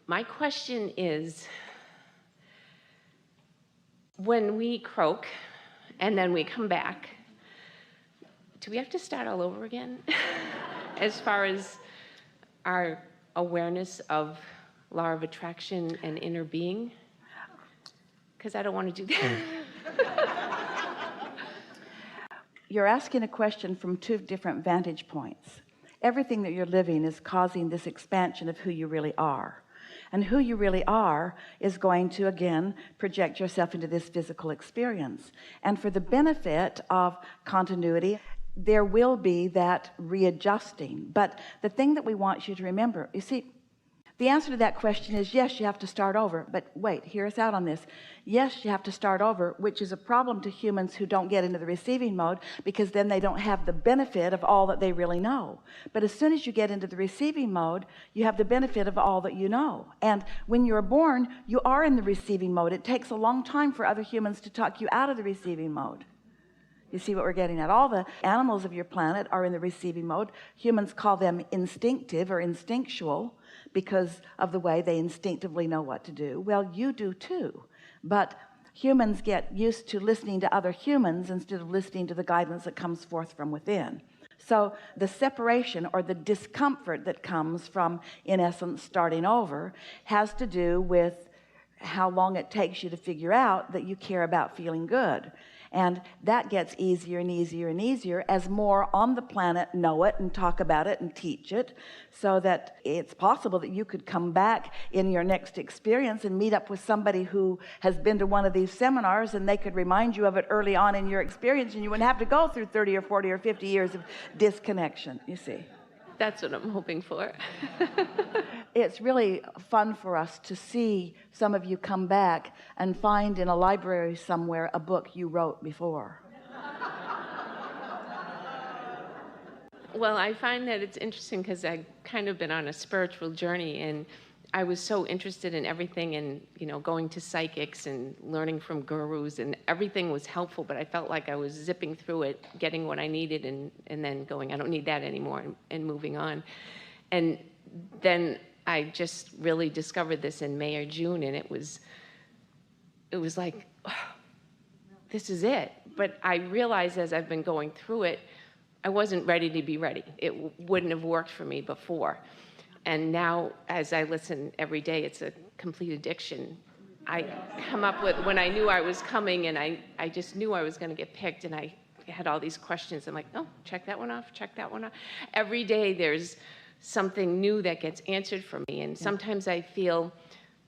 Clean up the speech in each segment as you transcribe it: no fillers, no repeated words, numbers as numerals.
My question is, when we croak and then we come back, do we have to start all over again? As far as our awareness of law of attraction and inner being? Because I don't want to do that. You're asking a question from two different vantage points. Everything that you're living is causing this expansion of who you really are. And who you really are is going to, again, project yourself into this physical experience. And for the benefit of continuity, there will be that readjusting. But the thing that we want you to remember, you see, the answer to that question is yes, you have to start over. But wait, hear us out on this. Yes, you have to start over, which is a problem to humans who don't get into the receiving mode, because then they don't have the benefit of all that they really know. But as soon as you get into the receiving mode, you have the benefit of all that you know. And when you're born, you are in the receiving mode. It takes a long time for other humans to talk you out of the receiving mode. You see what we're getting at? All the animals of your planet are in the receiving mode. Humans call them instinctive or instinctual because of the way they instinctively know what to do. Well, you do too. But humans get used to listening to other humans instead of listening to the guidance that comes forth from within. So the separation or the discomfort that comes from, in essence, starting over has to do with how long it takes you to figure out that you care about feeling good. And that gets easier and easier and easier as more on the planet know it and talk about it and teach it, so that it's possible that you could come back in your next experience and meet up with somebody who has been to one of these seminars, and they could remind you of it early on in your experience, and you wouldn't have to go through 30 or 40 or 50 years of disconnection, you see. That's what I'm hoping for. It's really fun for us to see some of you come back and find in a library somewhere a book you wrote before. Well, I find that it's interesting because I've kind of been on a spiritual journey, and I was so interested in everything, and going to psychics and learning from gurus, and everything was helpful, but I felt like I was zipping through it, getting what I needed, and then going, I don't need that anymore, and moving on. And then I just really discovered this in May or June, and it was like, oh, this is it. But I realized as I've been going through it, I wasn't ready to be ready. It wouldn't have worked for me before. And now, as I listen every day, it's a complete addiction. I come up with, when I knew I was coming, and I just knew I was going to get picked, and I had all these questions. I'm like, oh, check that one off, check that one off. Every day there's something new that gets answered for me. And sometimes I feel,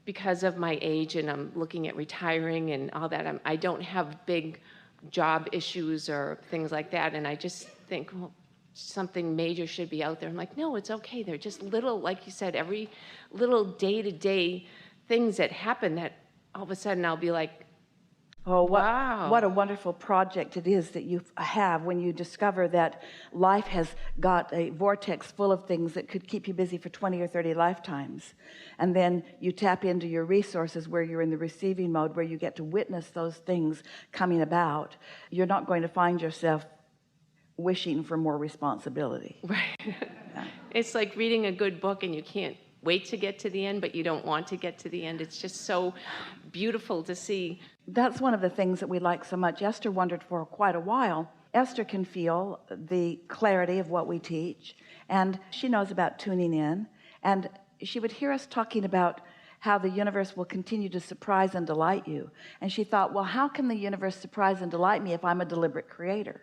because of my age, and I'm looking at retiring and all that, I don't have big job issues or things like that. And I just think, well, something major should be out there. I'm like, no, it's okay. They're just little, like you said, every little day-to-day things that happen that all of a sudden I'll be like, oh, wow. What a wonderful project it is that you have when you discover that life has got a vortex full of things that could keep you busy for 20 or 30 lifetimes. And then you tap into your resources where you're in the receiving mode, where you get to witness those things coming about. You're not going to find yourself wishing for more responsibility. Right. It's like reading a good book, and you can't wait to get to the end, but you don't want to get to the end. It's just so beautiful to see. That's one of the things that we like so much. Esther wondered for quite a while. Esther can feel the clarity of what we teach, and she knows about tuning in, and she would hear us talking about how the universe will continue to surprise and delight you. And she thought, well, how can the universe surprise and delight me if I'm a deliberate creator?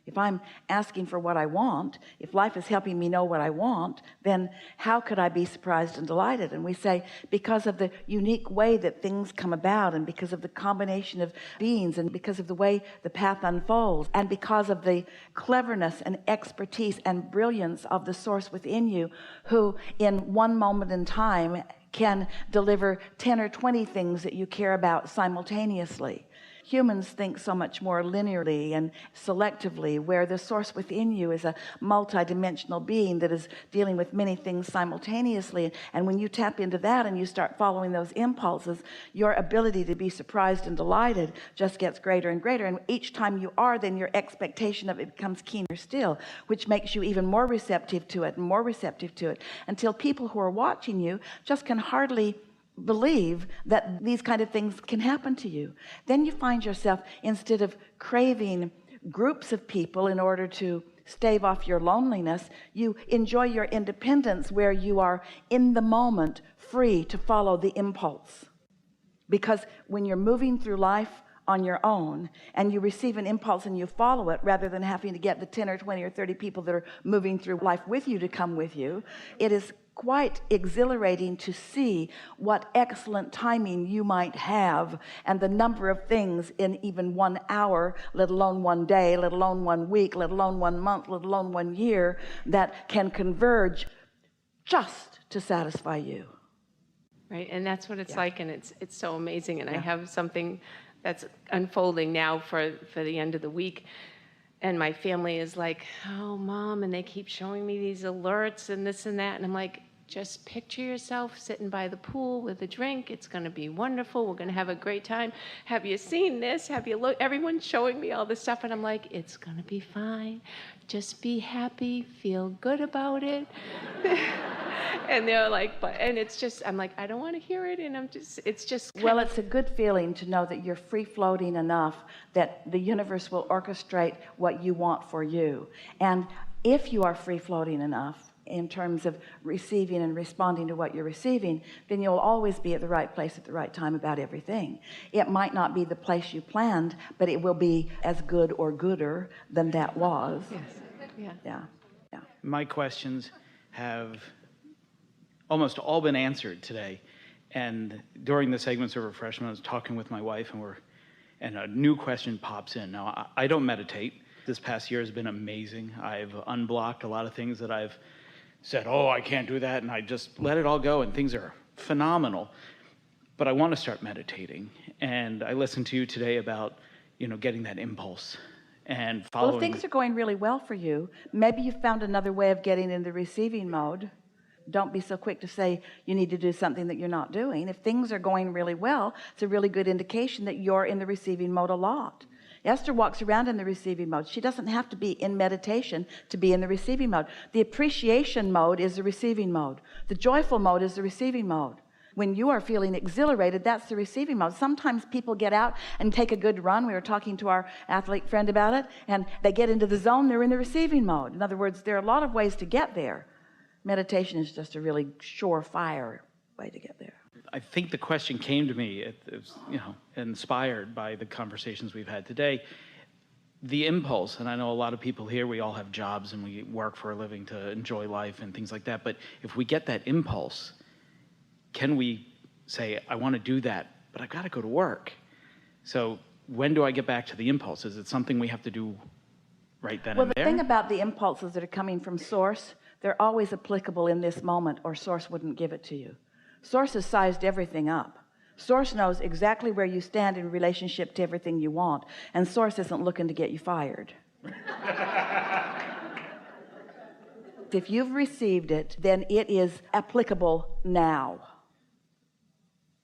If I'm asking for what I want, if life is helping me know what I want, then how could I be surprised and delighted? And we say, because of the unique way that things come about, and because of the combination of beings, and because of the way the path unfolds, and because of the cleverness and expertise and brilliance of the source within you, who in one moment in time can deliver 10 or 20 things that you care about simultaneously. Humans think so much more linearly and selectively, where the source within you is a multidimensional being that is dealing with many things simultaneously. And when you tap into that and you start following those impulses, your ability to be surprised and delighted just gets greater and greater. And each time you are, then your expectation of it becomes keener still, which makes you even more receptive to it and more receptive to it, until people who are watching you just can hardly believe that these kind of things can happen to you. Then you find yourself, instead of craving groups of people in order to stave off your loneliness, you enjoy your independence, where you are in the moment free to follow the impulse. Because when you're moving through life on your own and you receive an impulse and you follow it, rather than having to get the 10 or 20 or 30 people that are moving through life with you to come with you, it is quite exhilarating to see what excellent timing you might have, and the number of things in even 1 hour, let alone 1 day, let alone 1 week, let alone 1 month, let alone 1 year, that can converge just to satisfy you. Right, and that's what it's Yeah. like, and it's so amazing. And I Yeah. have something that's unfolding now for the end of the week, and my family is like, "Oh, Mom," and they keep showing me these alerts and this and that, and I'm like, just picture yourself sitting by the pool with a drink. It's going to be wonderful. We're going to have a great time. Have you seen this? Have you looked? Everyone's showing me all this stuff, and I'm like, it's going to be fine. Just be happy. Feel good about it. And they're like, but, and it's just, I'm like, I don't want to hear it. And it's just. Well, it's a good feeling to know that you're free floating enough that the universe will orchestrate what you want for you. And if you are free floating enough in terms of receiving and responding to what you're receiving, then you'll always be at the right place at the right time about everything. It might not be the place you planned, but it will be as good or gooder than that was. Yes. Yeah. Yeah. Yeah. My questions have almost all been answered today. And during the segments of refreshment, I was talking with my wife, and a new question pops in. Now, I don't meditate. This past year has been amazing. I've unblocked a lot of things that I've said, oh, I can't do that, and I just let it all go, and things are phenomenal. But I want to start meditating, and I listened to you today about, getting that impulse and following. Well, if things are going really well for you, maybe you've found another way of getting in the receiving mode. Don't be so quick to say you need to do something that you're not doing. If things are going really well, it's a really good indication that you're in the receiving mode a lot. Esther walks around in the receiving mode. She doesn't have to be in meditation to be in the receiving mode. The appreciation mode is the receiving mode. The joyful mode is the receiving mode. When you are feeling exhilarated, that's the receiving mode. Sometimes people get out and take a good run. We were talking to our athlete friend about it, and they get into the zone, they're in the receiving mode. In other words, there are a lot of ways to get there. Meditation is just a really surefire way to get there. I think the question came to me, it was, inspired by the conversations we've had today. The impulse, and I know a lot of people here, we all have jobs and we work for a living to enjoy life and things like that, but if we get that impulse, can we say, I want to do that, but I've got to go to work? So when do I get back to the impulse? Is it something we have to do right then and there? Well, the thing about the impulses that are coming from Source, they're always applicable in this moment, or Source wouldn't give it to you. Source has sized everything up. Source knows exactly where you stand in relationship to everything you want, and Source isn't looking to get you fired. If you've received it, then it is applicable now.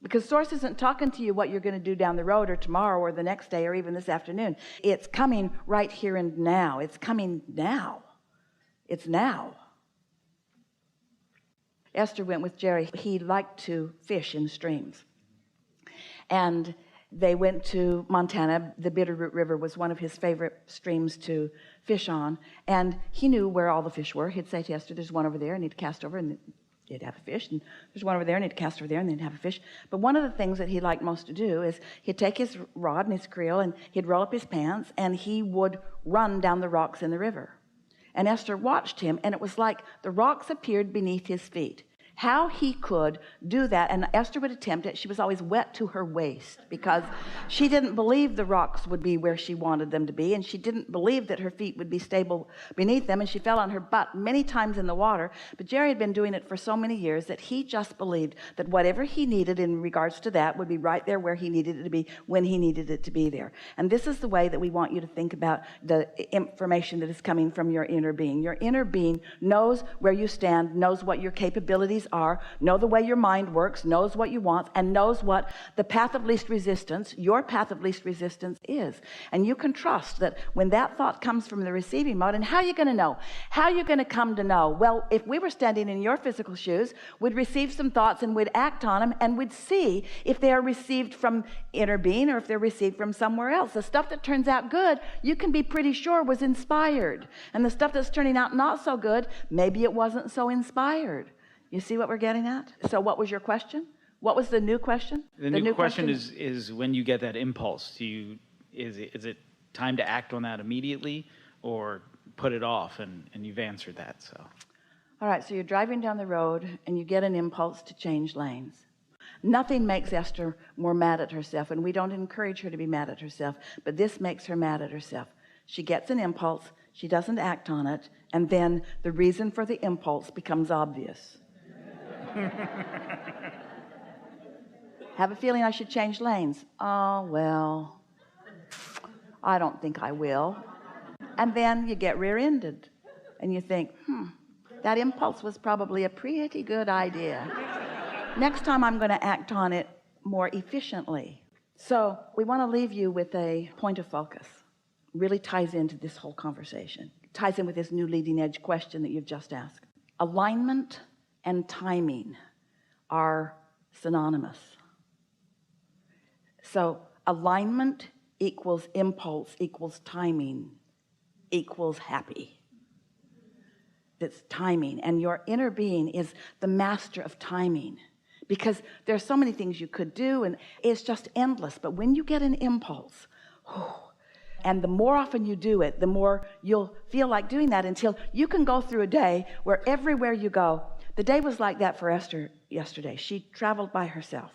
Because Source isn't talking to you what you're going to do down the road or tomorrow or the next day or even this afternoon. It's coming right here and now. It's coming now. It's now. Esther went with Jerry. He liked to fish in streams. And they went to Montana. The Bitterroot River was one of his favorite streams to fish on. And he knew where all the fish were. He'd say to Esther, there's one over there, and he'd cast over, and he'd have a fish. And there's one over there, and he'd cast over there, and they'd have a fish. But one of the things that he liked most to do is he'd take his rod and his creel, and he'd roll up his pants, and he would run down the rocks in the river. And Esther watched him, and it was like the rocks appeared beneath his feet. how he could do that. And Esther would attempt it. She was always wet to her waist because she didn't believe the rocks would be where she wanted them to be, and she didn't believe that her feet would be stable beneath them, and she fell on her butt many times in the water. But Jerry had been doing it for so many years that he just believed that whatever he needed in regards to that would be right there where he needed it to be when he needed it to be there. And this is the way that we want you to think about the information that is coming from your inner being. Your inner being knows where you stand, knows what your capabilities are, know the way your mind works, knows what you want, and knows what the path of least resistance, your path of least resistance is. And you can trust that when that thought comes from the receiving mode. And how are you going to know? How are you going to come to know? Well, if we were standing in your physical shoes, we'd receive some thoughts and we'd act on them, and we'd see if they are received from inner being or if they're received from somewhere else. The stuff that turns out good, you can be pretty sure was inspired. And the stuff that's turning out not so good, maybe it wasn't so inspired. You see what we're getting at? So what was your question? What was the new question? The new question is when you get that impulse, is it time to act on that immediately or put it off? And you've answered that. So, all right, so you're driving down the road and you get an impulse to change lanes. Nothing makes Esther more mad at herself, and we don't encourage her to be mad at herself, but this makes her mad at herself. She gets an impulse, she doesn't act on it, and then the reason for the impulse becomes obvious. Have a feeling I should change lanes. Oh, well, I don't think I will. And then you get rear-ended and you think, that impulse was probably a pretty good idea. Next time I'm going to act on it more efficiently. So we want to leave you with a point of focus. Really ties into this whole conversation. Ties in with this new leading edge question that you've just asked. Alignment and timing are synonymous. So alignment equals impulse equals timing equals happy. That's timing. And your inner being is the master of timing, because there's so many things you could do and it's just endless. But when you get an impulse, and the more often you do it, the more you'll feel like doing that, until you can go through a day where everywhere you go. The day was like that for Esther yesterday. She traveled by herself.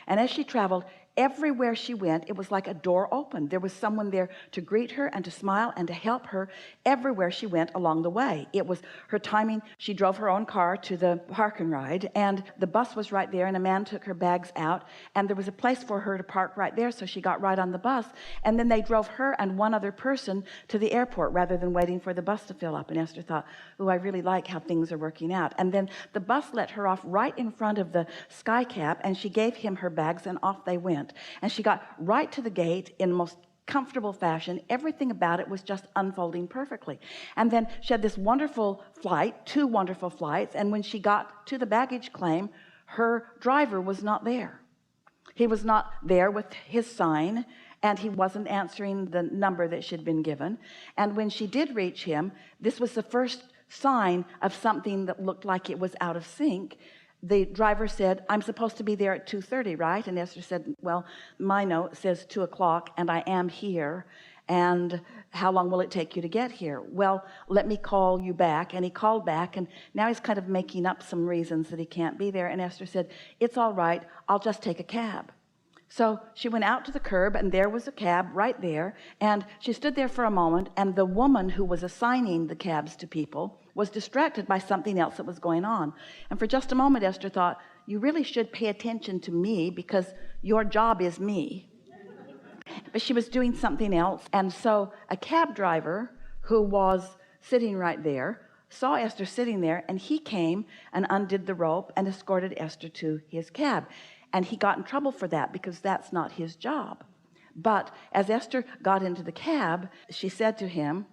And as she traveled, everywhere she went, it was like a door opened. There was someone there to greet her and to smile and to help her everywhere she went along the way. It was her timing. She drove her own car to the park and ride, and the bus was right there, and a man took her bags out, and there was a place for her to park right there, so she got right on the bus, and then they drove her and one other person to the airport rather than waiting for the bus to fill up. And Esther thought, I really like how things are working out. And then the bus let her off right in front of the sky cap, and she gave him her bags, and off they went. And she got right to the gate in the most comfortable fashion. Everything about it was just unfolding perfectly. And then she had this wonderful flight, 2 wonderful flights, and when she got to the baggage claim, her driver was not there. He was not there with his sign, and he wasn't answering the number that she'd been given. And when she did reach him, this was the first sign of something that looked like it was out of sync. The driver said, I'm supposed to be there at 2:30, right? And Esther said, well, my note says 2 o'clock, and I am here. And how long will it take you to get here? Well, let me call you back. And he called back, and now he's kind of making up some reasons that he can't be there. And Esther said, it's all right, I'll just take a cab. So she went out to the curb, and there was a cab right there, and she stood there for a moment, and the woman who was assigning the cabs to people was distracted by something else that was going on. And for just a moment, Esther thought, you really should pay attention to me, because your job is me. But she was doing something else, and so a cab driver who was sitting right there saw Esther sitting there, and he came and undid the rope and escorted Esther to his cab. And he got in trouble for that, because that's not his job. But as Esther got into the cab, she said to him,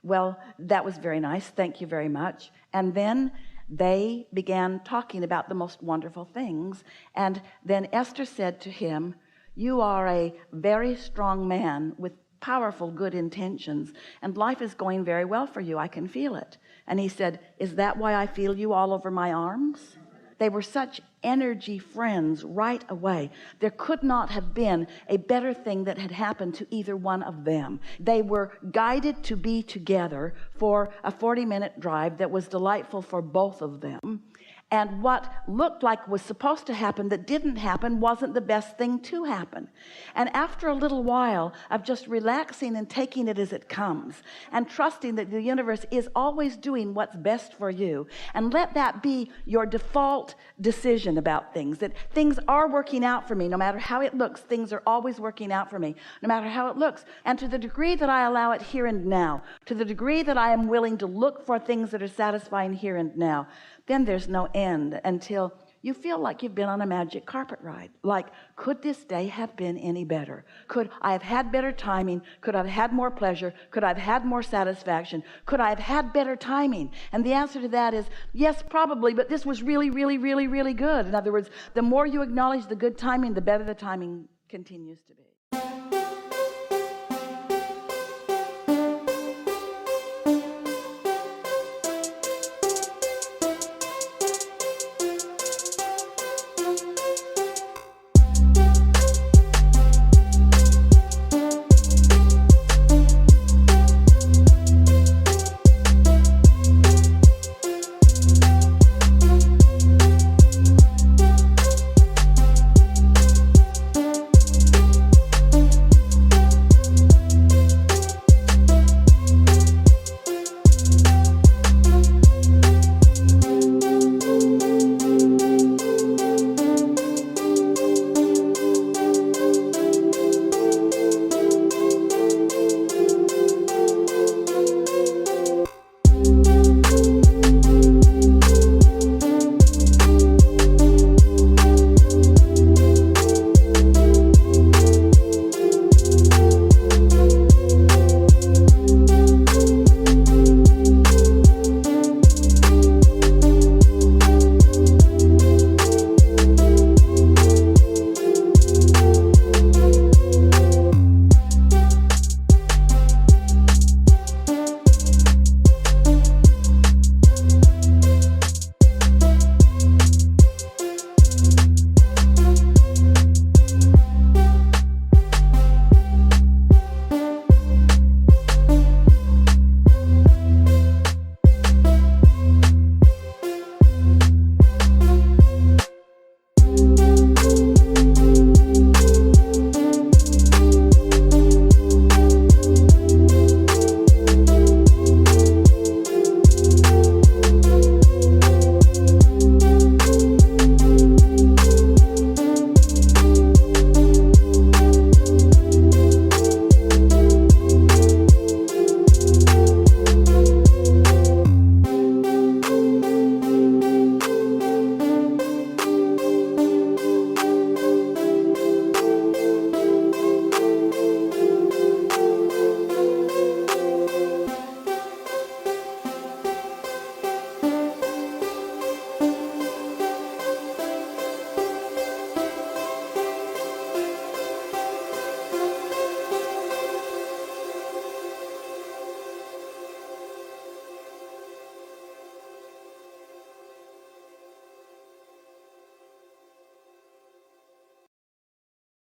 well, that was very nice, thank you very much. And then they began talking about the most wonderful things. And then Esther said to him, you are a very strong man with powerful good intentions, and life is going very well for you. I can feel it. And he said, is that why I feel you all over my arms? They were such energy friends right away. There could not have been a better thing that had happened to either one of them. They were guided to be together for a 40-minute drive that was delightful for both of them. And what looked like was supposed to happen that didn't happen wasn't the best thing to happen. And after a little while of just relaxing and taking it as it comes and trusting that the universe is always doing what's best for you, and let that be your default decision about things, that things are working out for me. No matter how it looks, things are always working out for me, no matter how it looks. And to the degree that I allow it here and now, to the degree that I am willing to look for things that are satisfying here and now, then there's no end until you feel like you've been on a magic carpet ride. Like, could this day have been any better? Could I have had better timing? Could I have had more pleasure? Could I have had more satisfaction? Could I have had better timing? And the answer to that is yes, probably, but this was really, really, really, really good. In other words, the more you acknowledge the good timing, the better the timing continues to be.